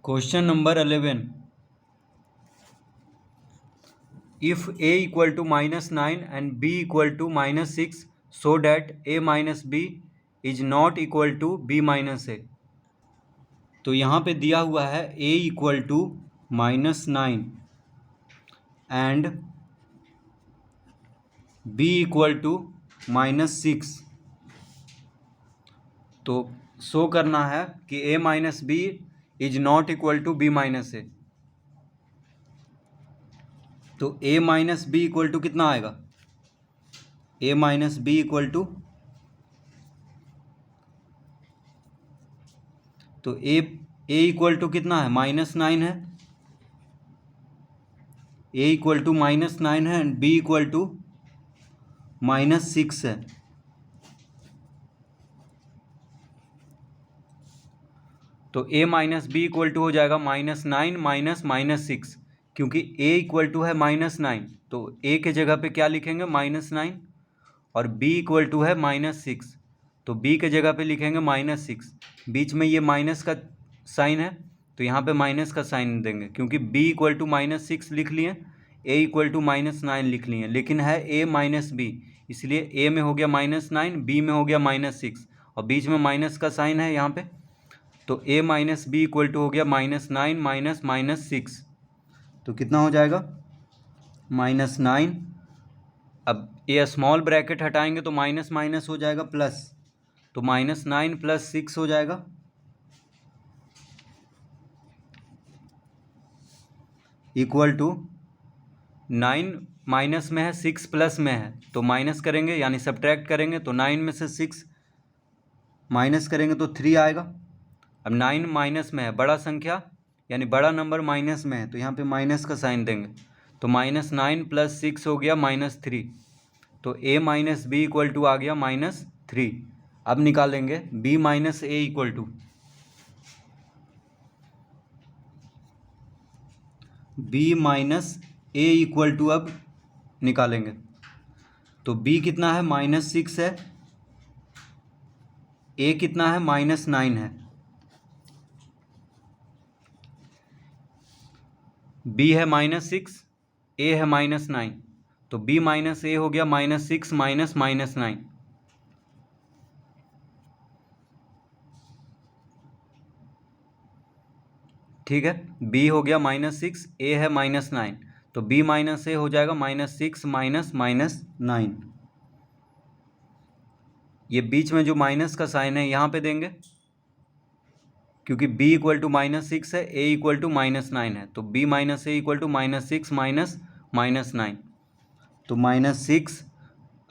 Question number 11। If a equal to -9 and b equal to -6, so that a minus b is not equal to b minus a। तो यहाँ पे दिया हुआ है a equal to -9 and b equal to -6। तो show करना है कि a minus b is not equal to b minus a. तो a minus B equal to कितना आएगा? a minus B equal to, तो a इक्वल टू कितना है? -9 है। a इक्वल टू -9 है एंड b इक्वल टू -6 है। तो a minus B equal to हो जाएगा -9 माइनस -6, क्योंकि a इक्वल टू है -9, तो a के जगह पे क्या लिखेंगे? -9, और b इक्वल टू है -6, तो b के जगह पे लिखेंगे -6। बीच में ये माइनस का साइन है, तो यहाँ पे माइनस का साइन देंगे, क्योंकि b इक्वल टू -6 लिख लिए, a इक्वल टू -9 लिख लिए, लेकिन है a माइनस बी, इसलिए a में हो गया -9, b में हो गया -6, और बीच में माइनस का साइन है यहाँ पे, तो a minus B equal to हो गया -9 माइनस -6। तो कितना हो जाएगा? -9। अब ये स्मॉल ब्रैकेट हटाएंगे तो माइनस माइनस हो जाएगा प्लस, तो -9 + 6 हो जाएगा, इक्वल टू 9 माइनस में है, 6 प्लस में है, तो माइनस करेंगे यानी सब्ट्रैक्ट करेंगे, तो 9 में से 6 माइनस करेंगे तो 3 आएगा। अब 9 माइनस में है, बड़ा संख्या यानी बड़ा नंबर माइनस में है, तो यहाँ पे माइनस का साइन देंगे, तो -9 + 6 हो गया -3, तो a minus B equal to आ गया -3। अब निकालेंगे b minus A equal to, b minus A equal to अब निकालेंगे, तो b कितना है? -6 है, a कितना है? -9 है, b है -6, a है -9, तो b माइनस ए हो गया -6 माइनस -9। ठीक है, b हो गया -6, a है -9, तो b माइनस ए हो जाएगा -6 माइनस -9। ये बीच में जो माइनस का साइन है यहाँ पे देंगे, क्योंकि b इक्वल टू -6 है, a इक्वल टू -9 है, तो b minus A equal to -6 minus -9, तो -6।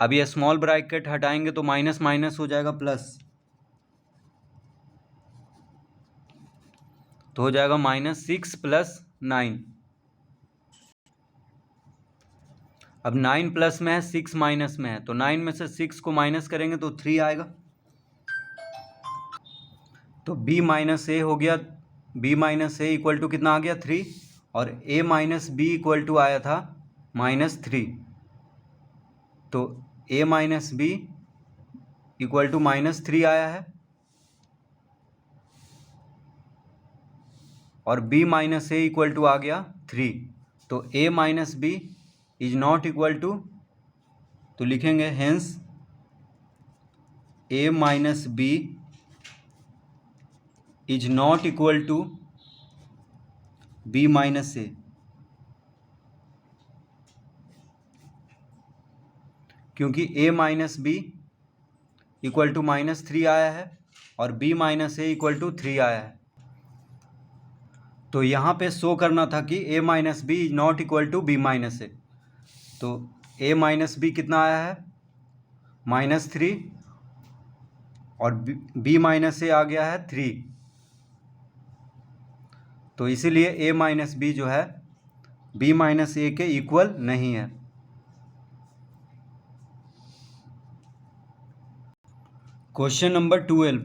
अब ये स्मॉल ब्रैकेट हटाएंगे तो माइनस माइनस हो जाएगा प्लस, तो हो जाएगा -6 + 9। अब 9 प्लस में है, 6 माइनस में है, तो 9 में से 6 को माइनस करेंगे तो 3 आएगा, तो b माइनस ए हो गया, b minus A equal to कितना आ गया? 3, और a minus B equal to आया था -3, तो a minus B equal to -3 आया है, और b minus A equal to आ गया 3, तो a minus b is not equal to, तो लिखेंगे hence a minus b is not equal to b minus a, क्योंकि a minus B equal to -3 आया है और b minus A equal to 3 आया है। तो यहाँ पे शो करना था कि a minus b is not equal to b minus a, तो a माइनस बी कितना आया है? -3, और b माइनस ए आ गया है 3, तो इसीलिए a माइनस बी जो है b माइनस ए के इक्वल नहीं है। Question number 12।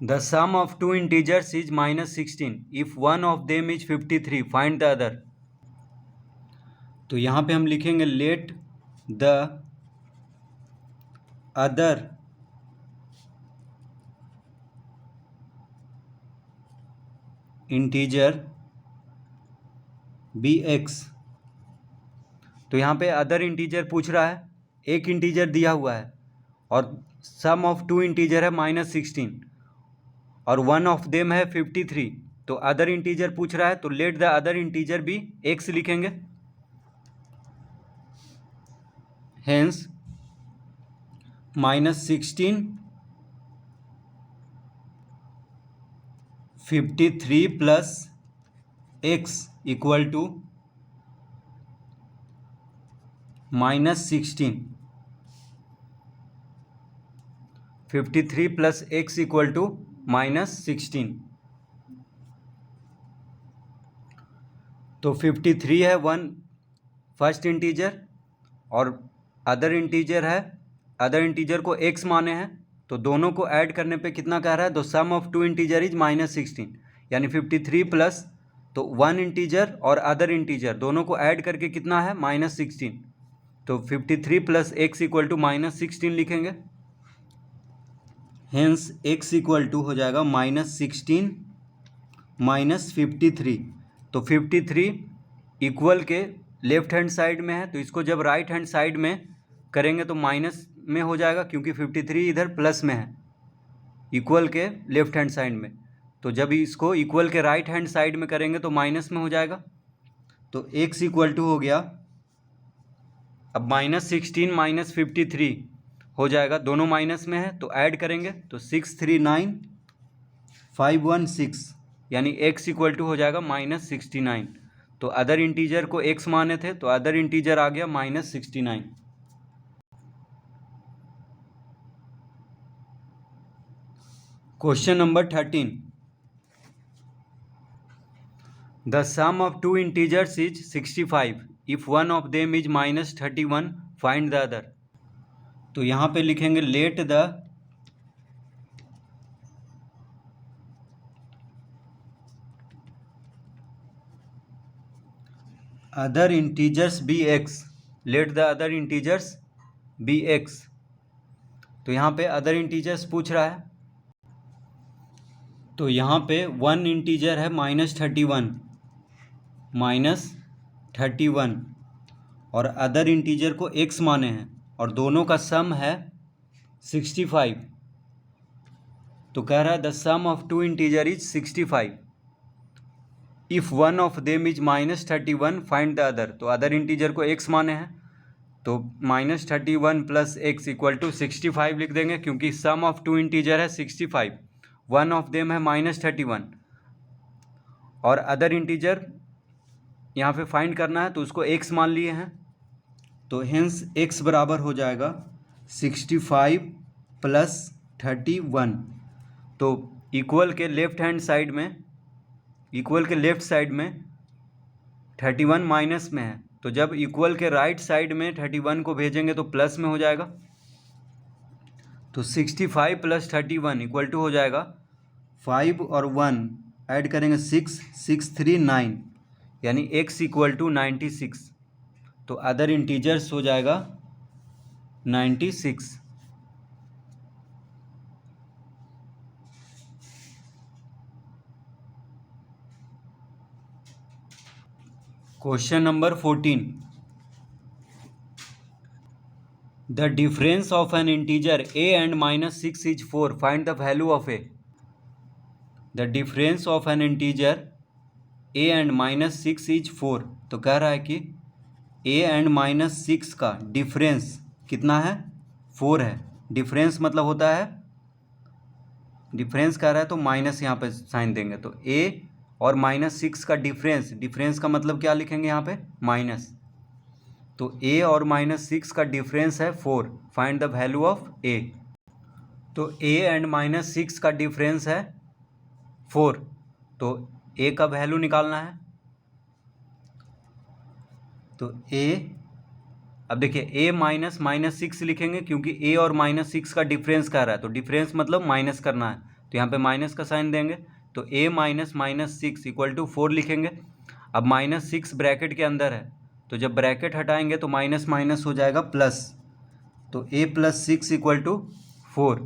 The sum of two integers is -16. If one of them is 53, find the other. तो यहाँ पे हम लिखेंगे let the other integer B X. तो यहाँ पे अदर इंटीजर पूछ रहा है, एक इंटीजर दिया हुआ है और सम ऑफ टू इंटीजर है -16 और वन ऑफ देम है 53। तो अदर इंटीजर पूछ रहा है तो let the other integer be X लिखेंगे। Hence -16 53 plus X equal to -16। 53 plus X equal to -16। तो 53 है वन फर्स्ट इंटीजर और अदर इंटीजर है, अदर इंटीजर को x माने हैं, तो दोनों को ऐड करने पे कितना कह रहा है, the sum of two integer is -16, यानी 53 प्लस तो वन इंटीजर और अदर इंटीजर दोनों को ऐड करके कितना है -16। तो 53 प्लस एक्स इक्वल टू -16 लिखेंगे। हेंस x इक्वल टू हो जाएगा -16 -53। तो 53 इक्वल के लेफ्ट हैंड साइड में है, तो इसको जब राइट हैंड साइड में करेंगे तो माइनस में हो जाएगा, क्योंकि 53 इधर प्लस में है इक्वल के लेफ्ट हैंड साइड में। तो जब इसको इक्वल के राइट हैंड साइड में करेंगे तो माइनस में हो जाएगा। तो x इक्वल टू हो गया, अब -16 -53 हो जाएगा, दोनों माइनस में है तो ऐड करेंगे तो 639 516, यानी x इक्वल टू हो जाएगा -69। तो अदर इंटीजर को x माने थे तो अदर इंटीजर आ गया -69। Question number 13, the sum of two integers is 65 if one of them is -31 find the other. तो यहाँ पे लिखेंगे let the other integers be X, let the other integers be X. तो यहाँ पे अदर इंटीजर्स पूछ रहा है, तो यहाँ पे वन इंटीजर है -31 और अदर इंटीजर को x माने हैं और दोनों का सम है 65। तो कह रहा है the sum of two integer is 65 if one of them is -31 find the other. तो अदर इंटीजर को x माने हैं तो -31 प्लस एक्स इक्वल टू 65 लिख देंगे, क्योंकि सम ऑफ टू इंटीजर है 65, वन ऑफ देम है -31 और अदर इंटीजर यहाँ पे फाइंड करना है तो उसको x मान लिए हैं। तो हेंस x बराबर हो जाएगा 65 प्लस 31। तो इक्वल के लेफ्ट हैंड साइड में, इक्वल के लेफ्ट साइड में 31 माइनस में है, तो जब इक्वल के राइट साइड में 31 को भेजेंगे तो प्लस में हो जाएगा। तो 65 प्लस 31 इक्वल टू हो जाएगा 5 और 1 ऐड करेंगे 6, 6 3 9, यानी x इक्वल टू 96। तो अदर इंटीजर्स हो जाएगा 96। Question number 14, the difference of N integer a and -6 is 4 find the value of a। The difference of N integer a and -6 is 4। तो कह रहा है कि a एंड -6 का डिफरेंस कितना है, 4 है। डिफरेंस मतलब होता है, डिफरेंस कह रहा है तो माइनस यहाँ पे साइन देंगे, तो a और -6 का डिफरेंस, डिफरेंस का मतलब क्या लिखेंगे यहाँ पे, माइनस। तो a और -6 का डिफरेंस है 4, find the value of a। तो a एंड -6 का डिफरेंस है 4, तो a का वैल्यू निकालना है। तो a, अब देखिए a माइनस -6 लिखेंगे, क्योंकि a और -6 का डिफरेंस कह रहा है, तो डिफरेंस मतलब माइनस करना है, तो यहाँ पे माइनस का साइन देंगे। तो a माइनस -6 इक्वल टू 4 लिखेंगे। अब -6 ब्रैकेट के अंदर है, तो जब ब्रैकेट हटाएंगे तो माइनस माइनस हो जाएगा प्लस, तो a + 6 इक्वल टू 4।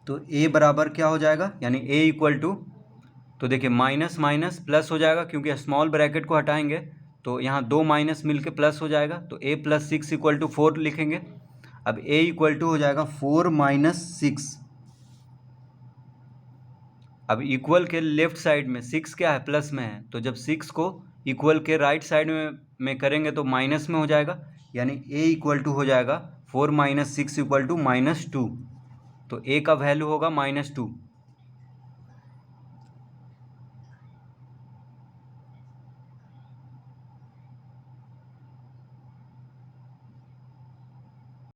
तो a बराबर क्या हो जाएगा, यानी a इक्वल टू तो देखिए माइनस माइनस प्लस हो जाएगा, क्योंकि स्मॉल ब्रैकेट को हटाएंगे तो यहाँ दो माइनस मिलके प्लस हो जाएगा, तो a प्लस 6 इक्वल टू 4 लिखेंगे। अब a इक्वल टू हो जाएगा 4 माइनस 6। अब इक्वल के लेफ्ट साइड में 6 क्या है, प्लस में है, तो जब 6 को इक्वल के राइट साइड में करेंगे तो माइनस में हो जाएगा, यानी a इक्वल टू हो जाएगा 4 माइनस 6 इक्वल टू -2। तो a का वैल्यू होगा -2।